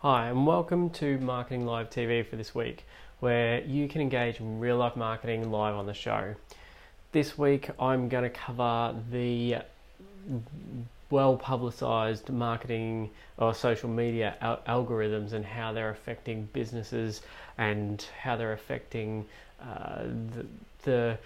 Hi, and welcome to Marketing Live TV for this week, where you can engage in real life marketing live on the show. This week, I'm going to cover the well publicized marketing or social media algorithms and how they're affecting businesses and how they're affecting the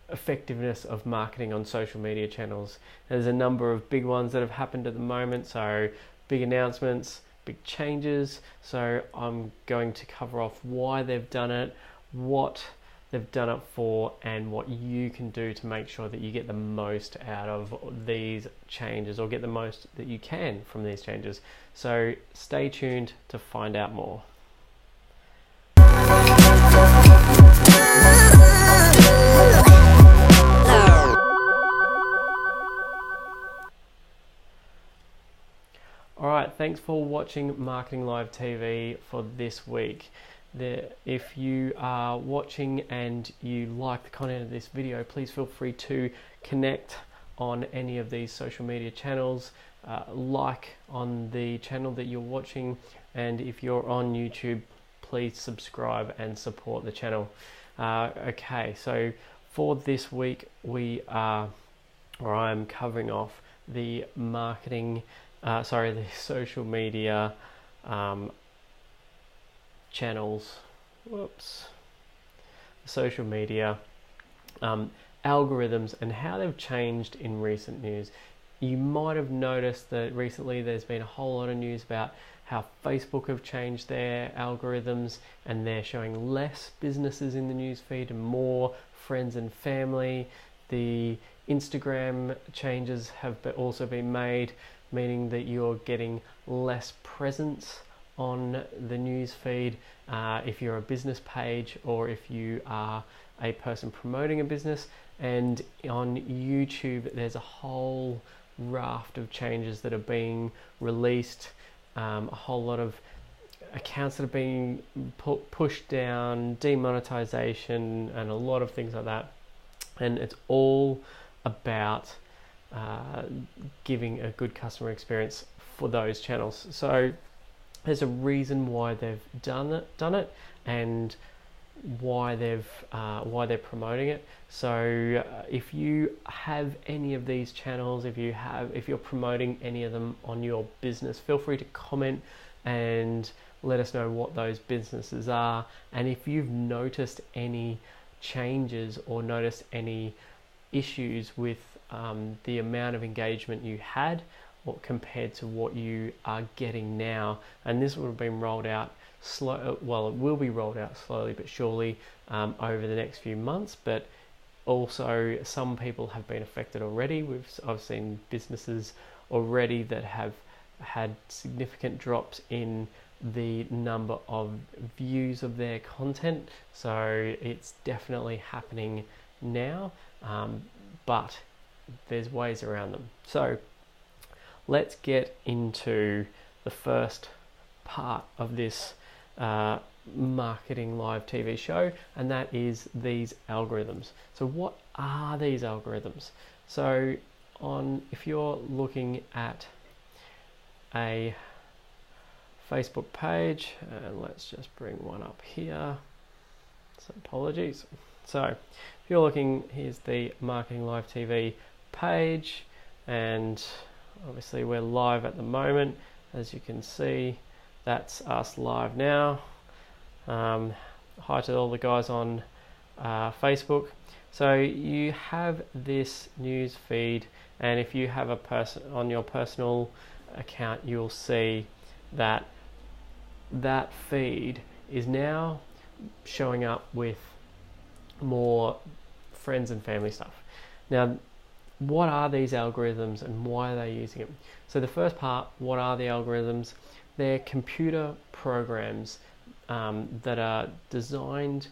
effectiveness of marketing on social media channels. There's a number of big ones that have happened at the moment, so big announcements, big changes. So I'm going to cover off why they've done it, what they've done it for, and what you can do to make sure that you get the most out of these changes, or get the most that you can from these changes. So stay tuned to find out more. Alright, thanks for watching Marketing Live TV for this week. If you are watching and you like the content of this video, please feel free to connect on any of these social media channels, like on the channel that you're watching, and if you're on YouTube, please subscribe and support the channel. Okay, so for this week I'm covering off the the social media channels, social media algorithms and how they've changed in recent news. You might have noticed that recently there's been a whole lot of news about how Facebook have changed their algorithms and they're showing less businesses in the newsfeed and more friends and family. The Instagram changes have also been made, meaning that you're getting less presence on the news feed if you're a business page or if you are a person promoting a business. And on YouTube there's a whole raft of changes that are being released, a whole lot of accounts that are being pushed down, demonetization, and a lot of things like that. And it's all about giving a good customer experience for those channels. So there's a reason why they've done it, and why they're promoting it. So if you have any of these channels, if you're promoting any of them on your business, feel free to comment and let us know what those businesses are, and if you've noticed any changes or noticed any issues with the amount of engagement you had or compared to what you are getting now. And this would have been rolled out it will be rolled out slowly but surely over the next few months, but also some people have been affected already. I've seen businesses already that have had significant drops in the number of views of their content, so it's definitely happening now, but there's ways around them. So let's get into the first part of this Marketing Live TV show, and that is these algorithms. So what are these algorithms? So if you're looking at a Facebook page, and let's just bring one up here, so apologies. So if you're looking, here's the Marketing Live TV page, and obviously we're live at the moment. As you can see, that's us live now. Hi to all the guys on Facebook. So you have this news feed, and if you have a person on your personal account, you'll see that that feed is now showing up with more friends and family stuff. Now, what are these algorithms and why are they using them? So the first part, what are the algorithms? They're computer programs that are designed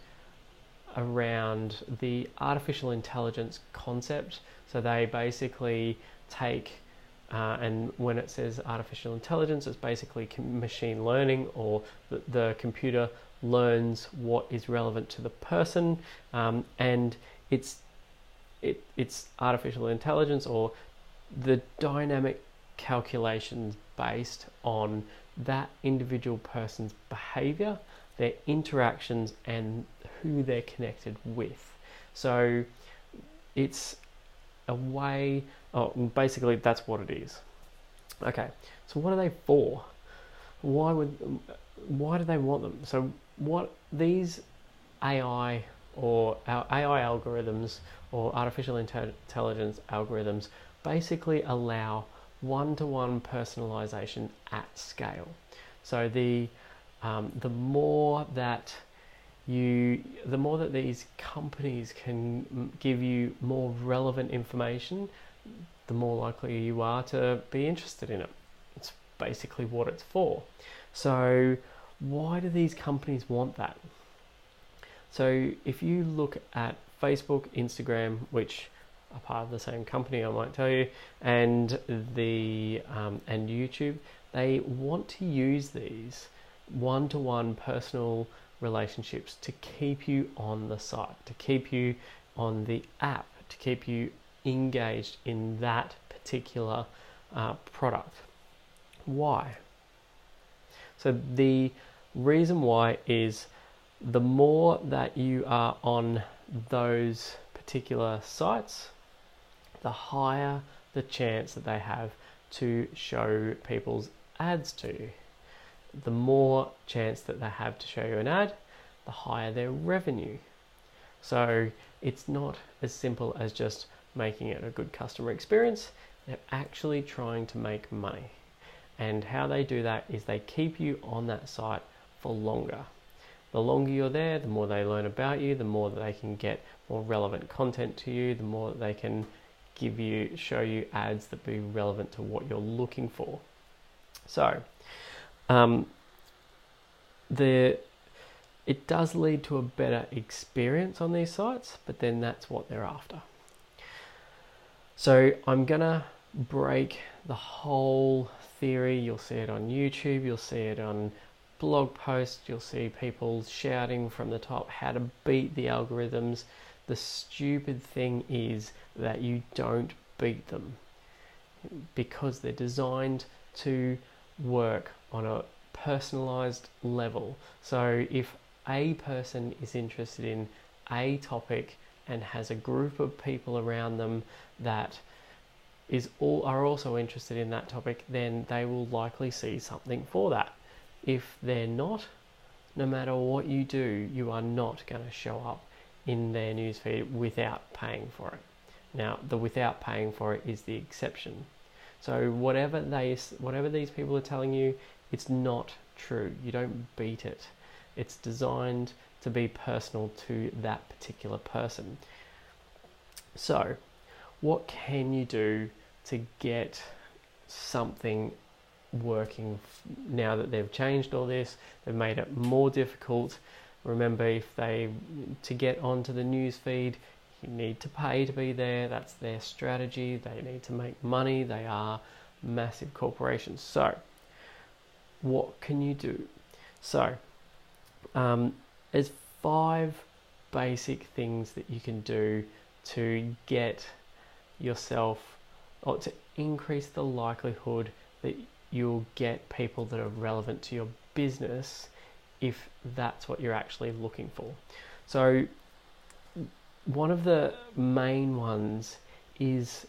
around the artificial intelligence concept. So they basically take and when it says artificial intelligence, it's basically machine learning, or the computer learns what is relevant to the person, and it's artificial intelligence, or the dynamic calculations based on that individual person's behavior, their interactions, and who they're connected with. So it's a way, basically that's what it is. Okay, so what are they for? Why do they want them? So what these AI or our AI algorithms or artificial intelligence algorithms basically allow one-to-one personalization at scale. So the more that these companies can give you more relevant information, the more likely you are to be interested in it. It's basically what it's for. So why do these companies want that? So if you look at Facebook, Instagram, which are part of the same company, I might tell you, and and YouTube, they want to use these one-to-one personal relationships to keep you on the site, to keep you on the app, to keep you engaged in that particular product. Why? So the reason why is the more that you are on those particular sites, the higher the chance that they have to show people's ads to you. The more chance that they have to show you an ad, the higher their revenue. So it's not as simple as just making it a good customer experience. They're actually trying to make money. And how they do that is they keep you on that site for longer. The longer you're there, the more they learn about you, the more that they can get more relevant content to you, the more that they can show you ads that be relevant to what you're looking for. So it does lead to a better experience on these sites, but then that's what they're after. So I'm gonna break the whole theory. You'll see it on YouTube, you'll see it on blog posts, you'll see people shouting from the top how to beat the algorithms. The stupid thing is that you don't beat them, because they're designed to work on a personalized level. So if a person is interested in a topic and has a group of people around them that are also interested in that topic, then they will likely see something for that. If they're not, no matter what you do, you are not going to show up in their newsfeed without paying for it. Now, the without paying for it is the exception. So whatever these people are telling you, it's not true. You don't beat it. It's designed to be personal to that particular person. So what can you do to get something working now that they've changed all this? They've made it more difficult. Remember, to get onto the news feed, you need to pay to be there. That's their strategy. They need to make money. They are massive corporations. So what can you do? So there's 5 basic things that you can do to get yourself, or to increase the likelihood that you'll get people that are relevant to your business, if that's what you're actually looking for. So one of the main ones is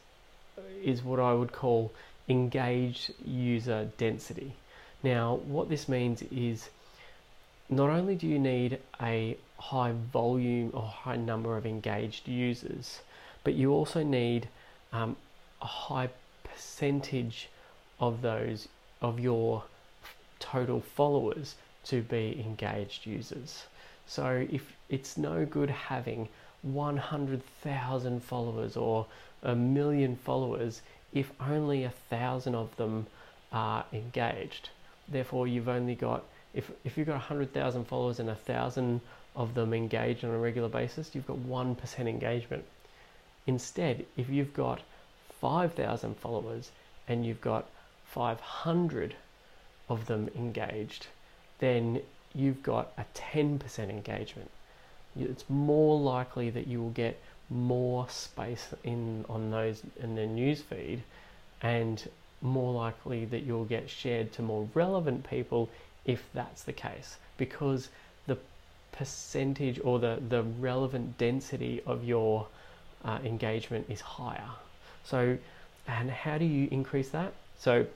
what I would call engaged user density. Now, what this means is not only do you need a high volume or high number of engaged users, but you also need a high percentage of your total followers to be engaged users. So if it's no good having 100,000 followers or 1 million followers if only 1,000 of them are engaged. Therefore, you've only got, if you've got 100,000 followers and 1,000 of them engaged on a regular basis, you've got 1% engagement. Instead, if you've got 5,000 followers and you've got 500 of them engaged, then you've got a 10% engagement. It's more likely that you will get more space in the news feed, and more likely that you'll get shared to more relevant people if that's the case, because the percentage or the relevant density of your engagement is higher. So, and how do you increase that? So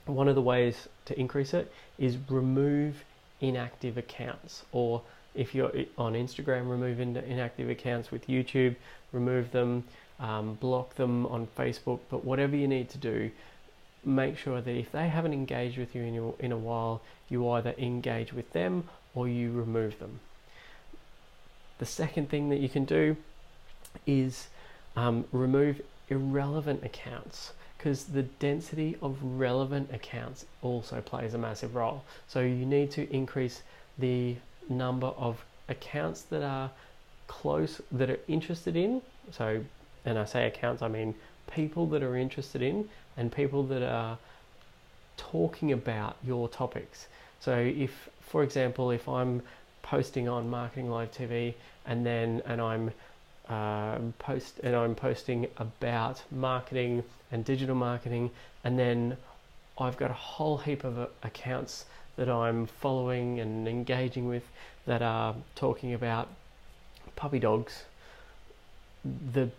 one of the ways to increase it is remove inactive accounts, or if you're on Instagram, remove inactive accounts. With YouTube, remove them, block them on Facebook, but whatever you need to do, make sure that if they haven't engaged with you in a while, you either engage with them or you remove them. The second thing that you can do is remove irrelevant accounts, because the density of relevant accounts also plays a massive role. So you need to increase the number of accounts that are close, that are interested in. So, and I say accounts, I mean people that are interested in, and people that are talking about your topics. So if, for example, if I'm posting on Marketing Live TV and I'm posting about marketing and digital marketing, and then I've got a whole heap of accounts that I'm following and engaging with that are talking about puppy dogs, the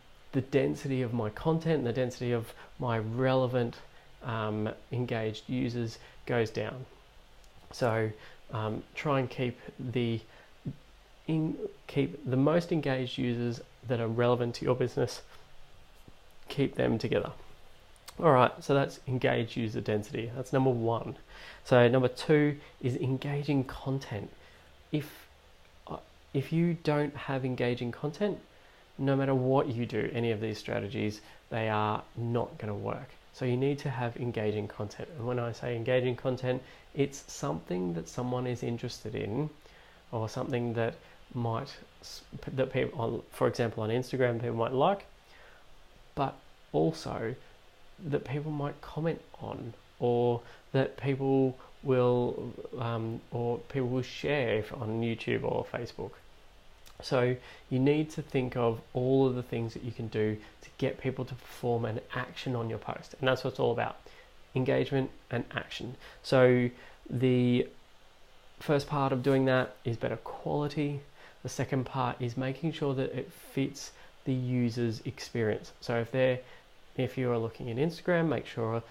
density of my content, the density of my relevant engaged users goes down. So try and keep the most engaged users that are relevant to your business, keep them together. All right, so that's engaged user density. That's number one. So number two is engaging content. If you don't have engaging content, no matter what you do, any of these strategies, they are not going to work. So you need to have engaging content. And when I say engaging content, it's something that someone is interested in, or something that people, for example, on Instagram, people might like, but also that people might comment on, or that people will share on YouTube or Facebook. So you need to think of all of the things that you can do to get people to perform an action on your post. And that's what it's all about: engagement and action. So the first part of doing that is better quality. The second part is making sure that it fits the user's experience. So if you are looking at Instagram, make sure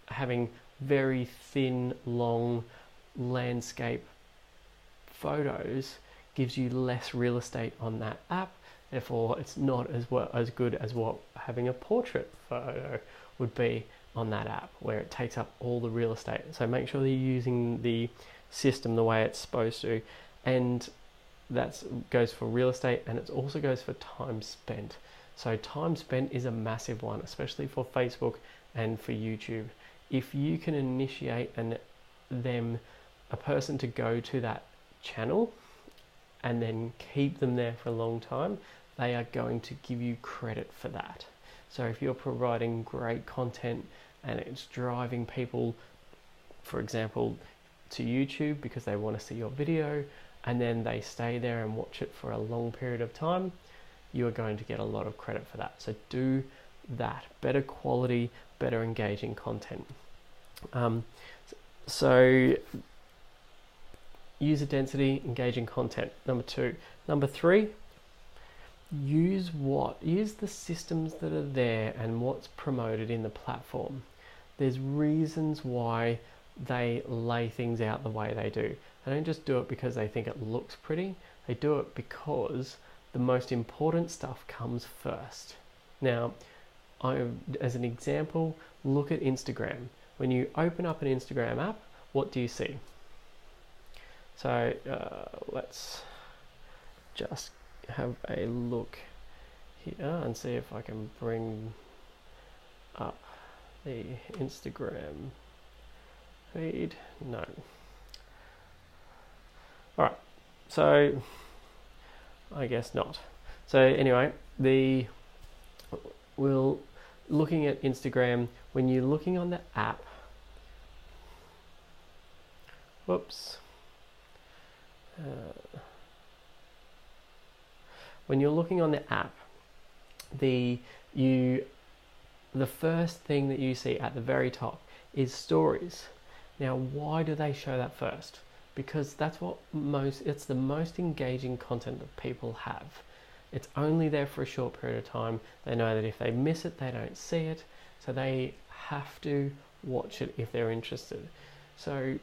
having very thin, long landscape photos gives you less real estate on that app. Therefore, it's not as good as what having a portrait photo would be on that app, where it takes up all the real estate. So make sure that you're using the system the way it's supposed to, and that goes for real estate, and it also goes for time spent. So time spent is a massive one, especially for Facebook and for YouTube. If you can initiate a person to go to that channel and then keep them there for a long time, they are going to give you credit for that. So if you're providing great content and it's driving people, for example, to YouTube because they want to see your video, and then they stay there and watch it for a long period of time, you are going to get a lot of credit for that. So do that. Better quality, better engaging content. So user density, engaging content, number two. Number three, use the systems that are there and what's promoted in the platform. There's reasons why they lay things out the way they do. They don't just do it because they think it looks pretty. They do it because the most important stuff comes first. Now, as an example, look at Instagram. When you open up an Instagram app, what do you see? So let's just have a look here and see if I can bring up the Instagram feed. No. All right, so I guess not. So anyway, looking at Instagram, when you're looking on the app, when you're looking on the app, you the first thing that you see at the very top is stories. Now, why do they show that first? Because it's the most engaging content that people have. It's only there for a short period of time. They know that if they miss it, they don't see it. So they have to watch it if they're interested. So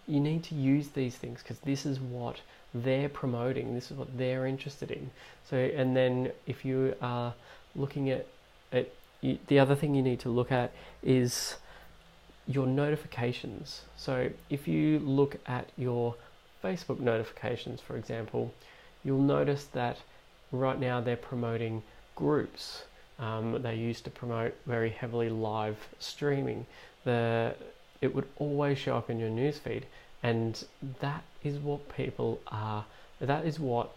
you need to use these things because this is what they're promoting. This is what they're interested in. So, and then if you are looking at it, the other thing you need to look at is your notifications. So if you look at your Facebook notifications, for example, you'll notice that right now they're promoting groups. They used to promote very heavily live streaming. It would always show up in your newsfeed, and that is what that is what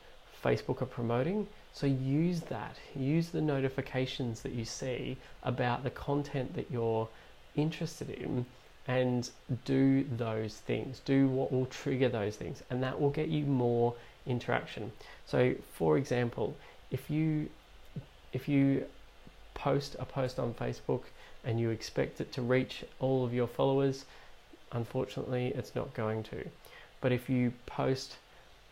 Facebook are promoting. So use that. Use the notifications that you see about the content that you're interested in, and do those things. Do what will trigger those things, and that will get you more interaction. So for example, if you post a post on Facebook and you expect it to reach all of your followers, unfortunately it's not going to. But if you post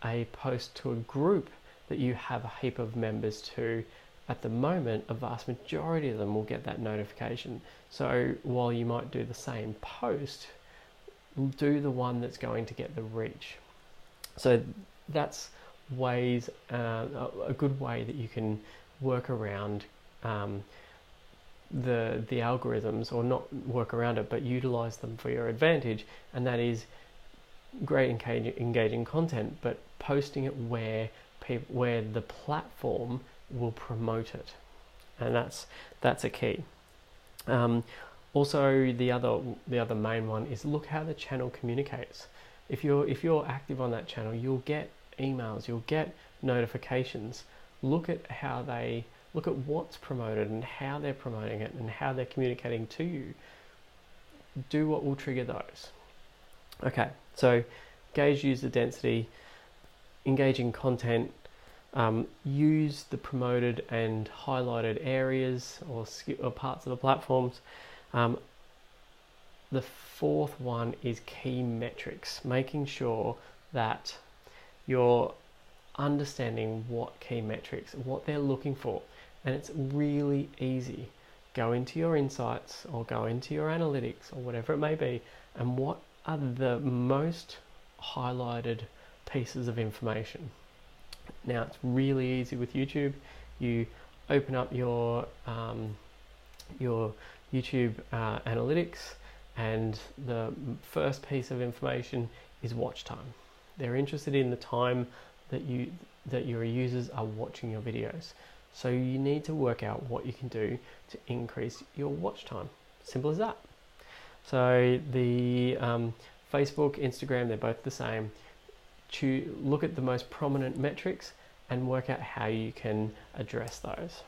a post to a group that you have a heap of members to, at the moment a vast majority of them will get that notification. So while you might do the same post, do the one that's going to get the reach. So that's a good way that you can work around the algorithms, or not work around it, but utilize them for your advantage, and that is great engaging content, but posting it where the platform will promote it, and that's a key. Also, the other main one is look how the channel communicates. If you're active on that channel, you'll get emails, you'll get notifications. Look at what's promoted and how they're promoting it and how they're communicating to you. Do what will trigger those. Okay, so gauge user density, engaging content, use the promoted and highlighted areas or parts of the platforms. The fourth one is key metrics, making sure that you're understanding what key metrics, what they're looking for. And it's really easy. Go into your insights or go into your analytics or whatever it may be, and what are the most highlighted pieces of information. Now, it's really easy with YouTube. You open up your YouTube analytics, and the first piece of information is watch time. They're interested in the time that your users are watching your videos. So you need to work out what you can do to increase your watch time. Simple as that. So the Facebook, Instagram, they're both the same. Look at the most prominent metrics and work out how you can address those.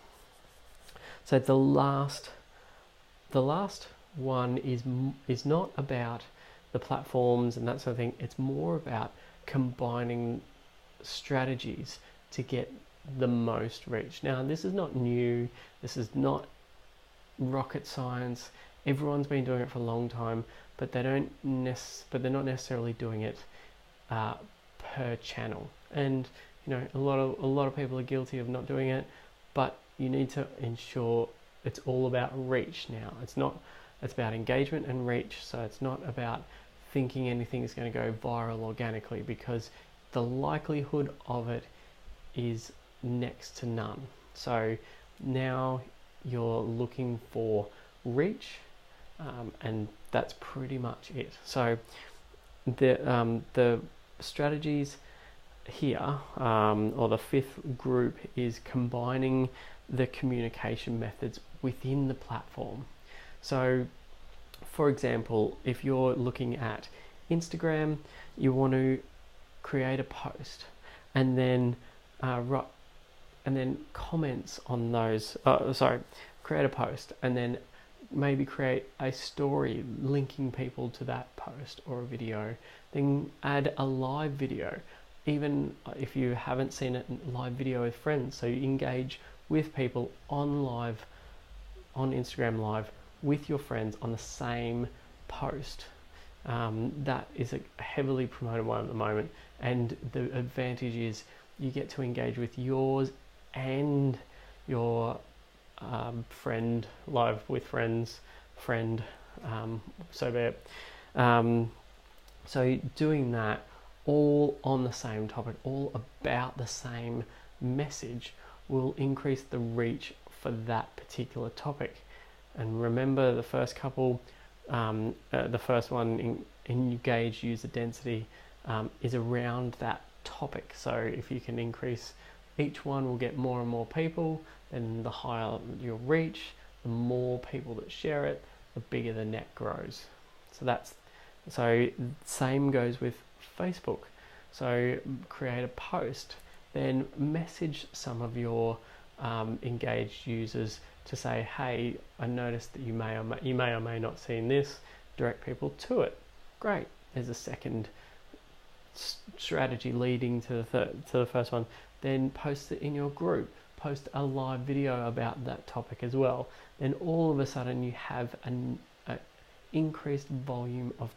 So the last one is not about the platforms and that sort of thing. It's more about combining strategies to get the most reach. Now, this is not new. This is not rocket science. Everyone's been doing it for a long time, but they're not necessarily doing it per channel. And you know, a lot of people are guilty of not doing it, but you need to ensure it's all about reach now. It's about engagement and reach. So it's not about thinking anything is going to go viral organically, because the likelihood of it is next to none. So now you're looking for reach, and that's pretty much it. So the strategies here, or the fifth group, is combining the communication methods within the platform. So for example, if you're looking at Instagram, you want to create a post and then comments on those, create a post and then maybe create a story linking people to that post or a video, then add a live video, even if you haven't seen it, live video with friends, so you engage with people on live on Instagram Live with your friends on the same post. That is a heavily promoted one at the moment, and the advantage is you get to engage with yours and your friend live with friends friend, so be it. So doing that all on the same topic, all about the same message, will increase the reach for that particular topic. And remember, the first couple, the first one, engage user density, is around that topic. So if you can increase, each one will get more and more people, then the higher your reach, the more people that share it, the bigger the net grows. So same goes with Facebook. So create a post, then message some of your engaged users to say, hey, I noticed that you may or may not seen this, direct people to it. Great, there's a second strategy leading to the first one. Then post it in your group, post a live video about that topic as well. Then all of a sudden you have an increased volume of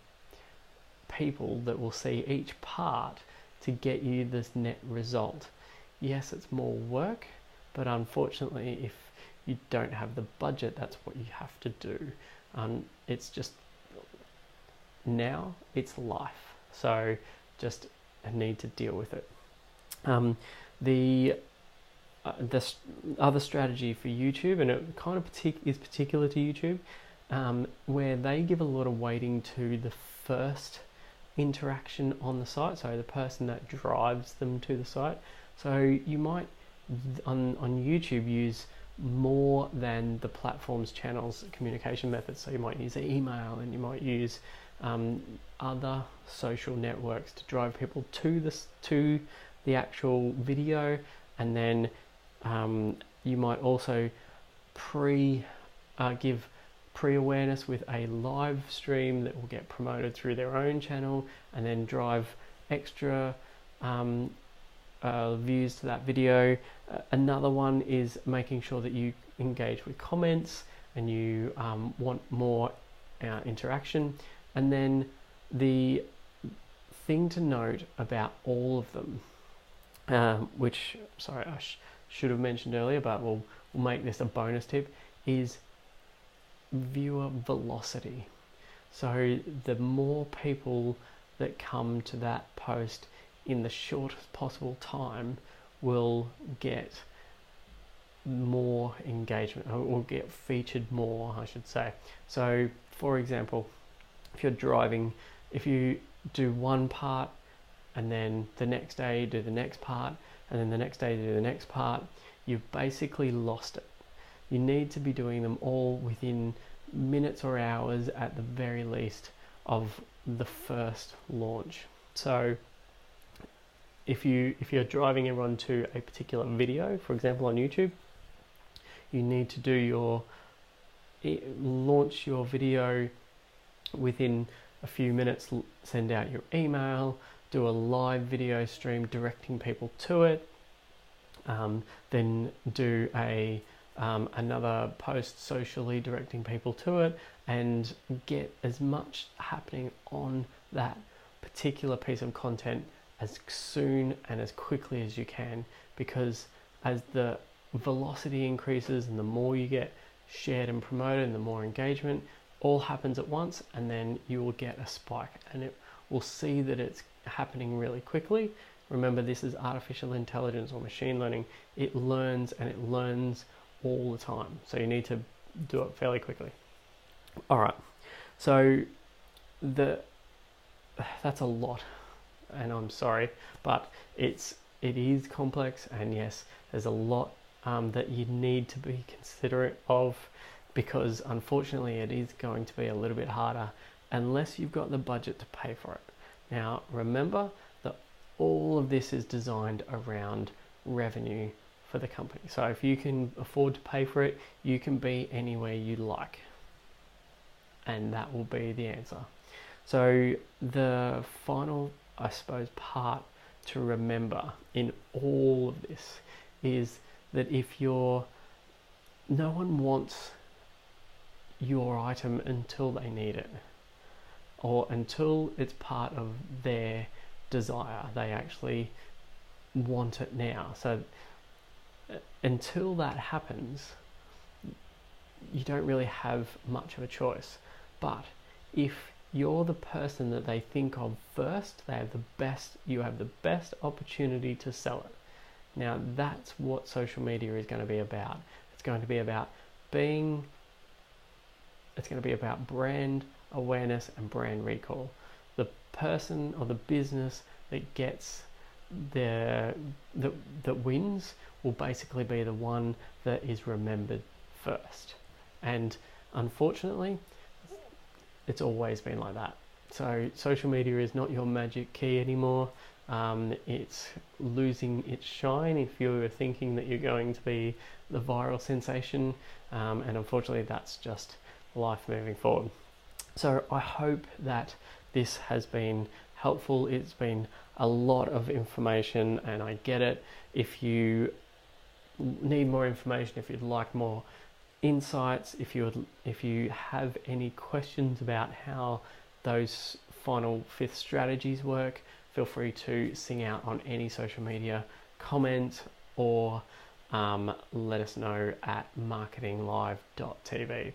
people that will see each part to get you this net result. Yes, it's more work, but unfortunately, if you don't have the budget, that's what you have to do. It's just, now it's life, so just need to deal with it. The other strategy for YouTube, and it kind of is particular to YouTube, where they give a lot of weighting to the first interaction on the site, so the person that drives them to the site. So you might on YouTube use more than the platform's channels communication methods. So you might use email, and you might use other social networks to drive people to the actual video, and then you might also give pre-awareness with a live stream that will get promoted through their own channel, and then drive extra views to that video. Another one is making sure that you engage with comments, and you want more interaction. And then the thing to note about all of them, which, sorry, I should have mentioned earlier, but we'll make this a bonus tip, is viewer velocity. So the more people that come to that post in the shortest possible time will get more engagement, or will get featured more, I should say. So for example, if you do one part, and then the next day you do the next part, and then the next day you do the next part, you've basically lost it. You need to be doing them all within minutes or hours at the very least of the first launch. So if you're driving everyone to a particular video, for example on YouTube, you need to launch your video within a few minutes, send out your email, do a live video stream directing people to it, then do another post socially directing people to it, and get as much happening on that particular piece of content as soon and as quickly as you can, because as the velocity increases and the more you get shared and promoted and the more engagement, all happens at once, and then you will get a spike, and it will see that it's happening really quickly. Remember, this is artificial intelligence or machine learning. It learns, and it learns all the time, so you need to do it fairly quickly. All right, so that's a lot, and I'm sorry, but it is complex, and yes, there's a lot that you need to be considerate of, because unfortunately it is going to be a little bit harder unless you've got the budget to pay for it. Now remember that all of this is designed around revenue for the company. So if you can afford to pay for it, you can be anywhere you like, and that will be the answer. So the final, I suppose, part to remember in all of this is that no one wants your item until they need it, or until it's part of their desire. They actually want it now. So until that happens, you don't really have much of a choice. But if you're the person that they think of first, you have the best opportunity to sell it. Now that's what social media is going to be about. It's going to be about brand awareness and brand recall. The person or the business that gets that wins will basically be the one that is remembered first. And unfortunately, it's always been like that. So social media is not your magic key anymore. It's losing its shine if you're thinking that you're going to be the viral sensation, and unfortunately that's just life moving forward. So I hope that this has been helpful. It's been a lot of information, and I get it. If you need more information, if you'd like more insights, if you have any questions about how those final 5th strategies work, feel free to sing out on any social media, comment, or let us know at marketinglive.tv.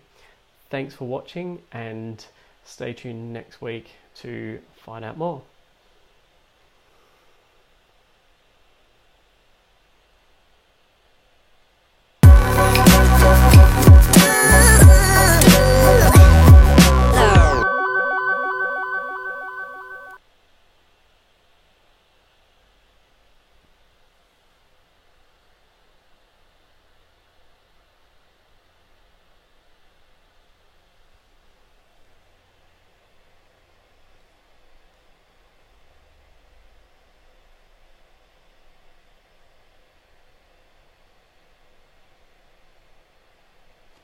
Thanks for watching, and stay tuned next week to find out more.